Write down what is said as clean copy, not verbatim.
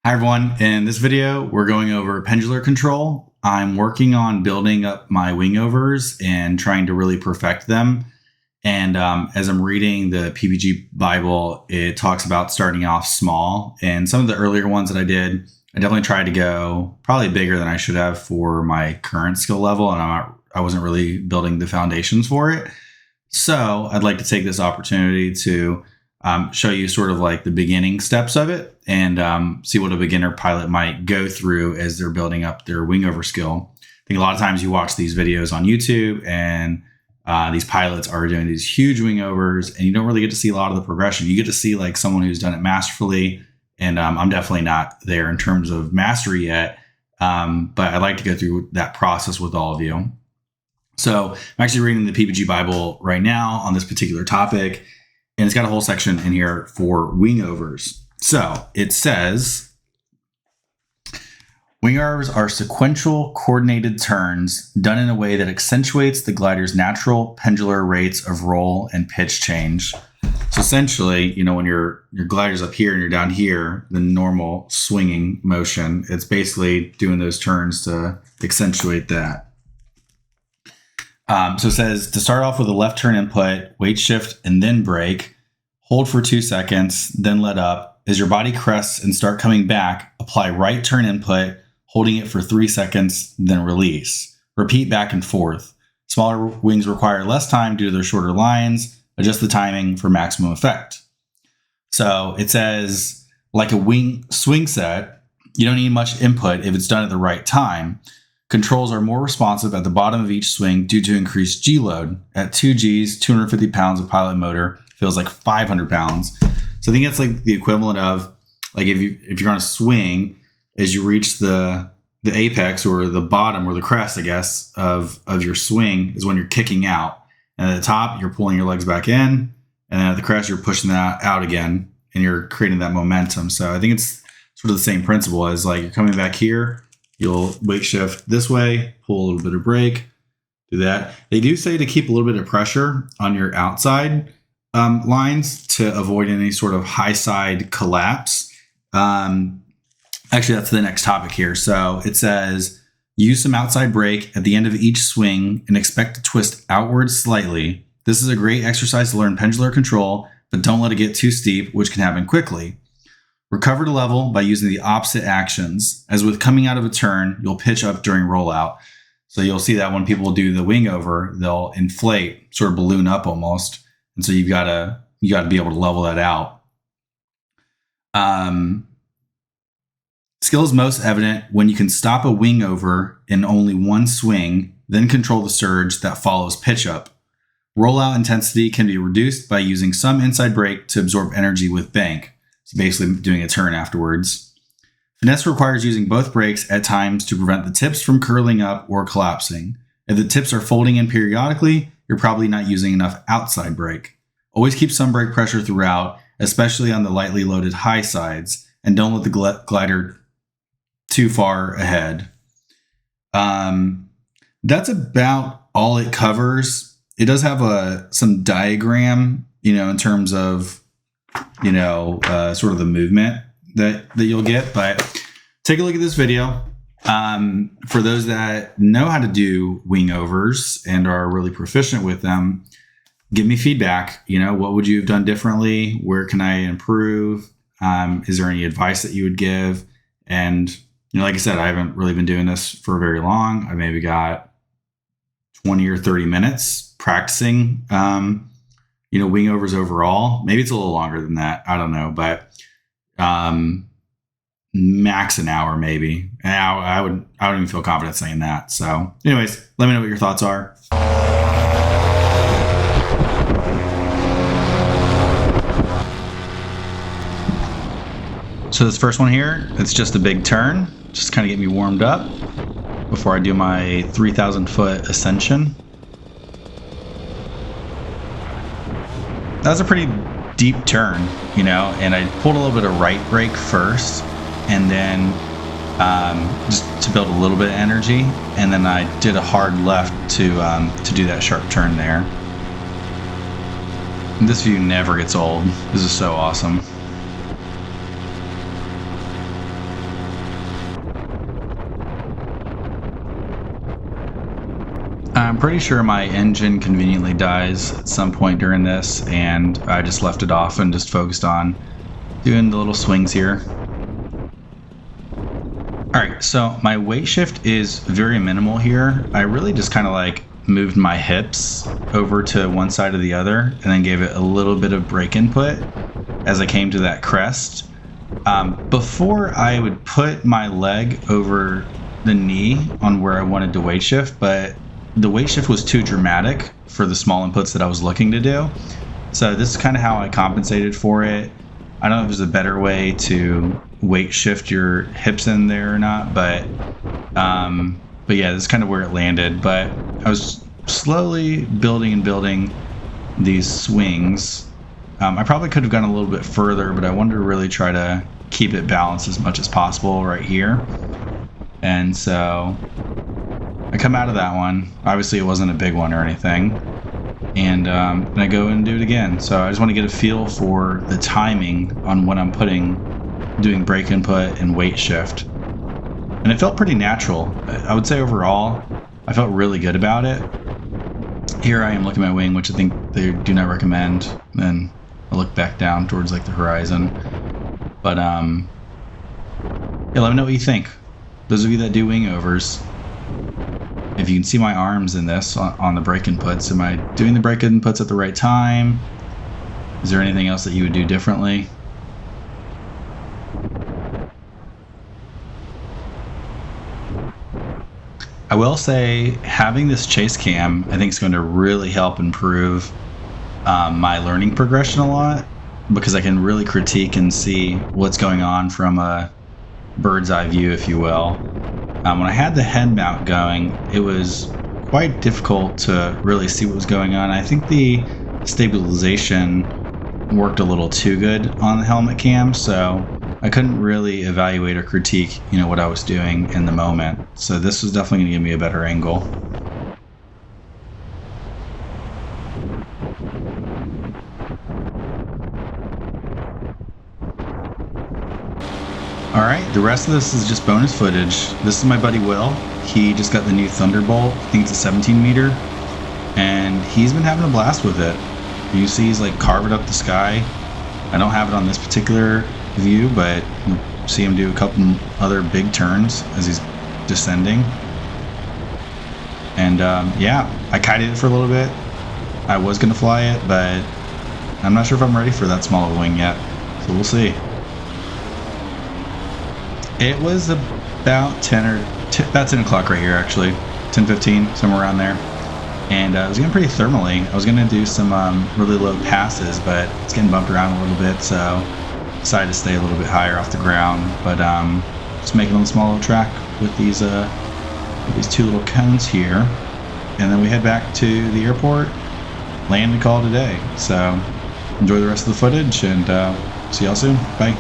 Hi everyone, in this video we're going over pendular control. I'm working on building up my wingovers and trying to really perfect them. And as I'm reading the PPG Bible, it talks about starting off small. And some of the earlier ones that I did, I definitely tried to go probably bigger than I should have for my current skill level, and I wasn't really building the foundations for it. So I'd like to take this opportunity to show you sort of like the beginning steps of it and see what a beginner pilot might go through as they're building up their wingover skill. I think a lot of times you watch these videos on YouTube and these pilots are doing these huge wingovers and you don't really get to see a lot of the progression. You get to see like someone who's done it masterfully, and I'm definitely not there in terms of mastery yet, but I'd like to go through that process with all of you. So I'm actually reading the PPG Bible right now on this particular topic, and it's got a whole section in here for wingovers. So it says, wingovers are sequential coordinated turns done in a way that accentuates the glider's natural pendular rates of roll and pitch change. So essentially, you know, when your glider's up here and you're down here, the normal swinging motion, it's basically doing those turns to accentuate that. So it says to start off with a left turn input, weight shift, and then brake. Hold for 2 seconds, then let up. As your body crests and start coming back, apply right turn input, holding it for 3 seconds, then release. Repeat back and forth. Smaller wings require less time due to their shorter lines. Adjust the timing for maximum effect. So it says, like a wing swing set, you don't need much input if it's done at the right time. Controls are more responsive at the bottom of each swing due to increased G-load. At 2 Gs, 250 pounds of pilot motor feels like 500 pounds. So I think it's like the equivalent of, like if you're on a swing, as you reach the apex or the bottom or the crest, I guess, of your swing is when you're kicking out. And at the top, you're pulling your legs back in. And then at the crest, you're pushing that out again. And you're creating that momentum. So I think it's sort of the same principle as like you're coming back here. You'll weight shift this way, pull a little bit of brake, do that. They do say to keep a little bit of pressure on your outside lines to avoid any sort of high side collapse. Actually, that's the next topic here. So it says, use some outside brake at the end of each swing and expect to twist outwards slightly. This is a great exercise to learn pendular control, but don't let it get too steep, which can happen quickly. Recover to level by using the opposite actions. As with coming out of a turn, you'll pitch up during rollout. So you'll see that when people do the wing over, they'll inflate, sort of balloon up almost. And so you got to be able to level that out. Skill is most evident when you can stop a wing over in only one swing, then control the surge that follows pitch up. Rollout intensity can be reduced by using some inside brake to absorb energy with bank. So basically doing a turn afterwards. Finesse requires using both brakes at times to prevent the tips from curling up or collapsing. If the tips are folding in periodically, you're probably not using enough outside brake. Always keep some brake pressure throughout, especially on the lightly loaded high sides, and don't let the glider too far ahead. That's about all it covers. It does have some diagram, in terms of sort of the movement that you'll get, but take a look at this video. For those that know how to do wingovers and are really proficient with them, give me feedback. What would you have done differently? Where can I improve? Is there any advice that you would give? And, like I said, I haven't really been doing this for very long. I maybe got 20 or 30 minutes practicing, wingovers overall. Maybe it's a little longer than that. I don't know, but max an hour maybe. And I don't even feel confident saying that. So anyways, let me know what your thoughts are. So this first one here, it's just a big turn. Just kind of get me warmed up before I do my 3,000 foot ascension. That was a pretty deep turn, and I pulled a little bit of right brake first, and then just to build a little bit of energy, and then I did a hard left to do that sharp turn there. This view never gets old. This is so awesome. I'm pretty sure my engine conveniently dies at some point during this, and I just left it off and just focused on doing the little swings here. Alright, so my weight shift is very minimal here. I really just kind of like moved my hips over to one side or the other and then gave it a little bit of brake input as I came to that crest. Before I would put my leg over the knee on where I wanted to weight shift, but the weight shift was too dramatic for the small inputs that I was looking to do. So this is kind of how I compensated for it. I don't know if there's a better way to weight shift your hips in there or not, but yeah, this is kind of where it landed. But I was slowly building these swings. I probably could have gone a little bit further, but I wanted to really try to keep it balanced as much as possible right here. And so I come out of that one. Obviously it wasn't a big one or anything. And I go and do it again. So I just want to get a feel for the timing on when I'm doing brake input and weight shift. And it felt pretty natural. I would say overall, I felt really good about it. Here I am looking at my wing, which I think they do not recommend. And I look back down towards like the horizon. But yeah, let me know what you think. Those of you that do wingovers, if you can see my arms in this on the brake inputs, am I doing the brake inputs at the right time? Is there anything else that you would do differently? I will say having this chase cam, I think is going to really help improve my learning progression a lot, because I can really critique and see what's going on from a bird's eye view, if you will. When I had the head mount going, it was quite difficult to really see what was going on. I think the stabilization worked a little too good on the helmet cam, so I couldn't really evaluate or critique, what I was doing in the moment. So this was definitely going to give me a better angle. Alright, the rest of this is just bonus footage. This is my buddy Will. He just got the new Thunderbolt. I think it's a 17 meter. And he's been having a blast with it. You see he's like carving up the sky. I don't have it on this particular view, but you see him do a couple other big turns as he's descending. And yeah, I kited it for a little bit. I was going to fly it, but I'm not sure if I'm ready for that small of a wing yet. So we'll see. It was about about 10 o'clock right here, actually. 10:15, somewhere around there. And I was getting pretty thermally. I was going to do some really low passes, but it's getting bumped around a little bit, so decided to stay a little bit higher off the ground. But just making on the small little track with these two little cones here. And then we head back to the airport, land and call it a day. So enjoy the rest of the footage, and see y'all soon. Bye.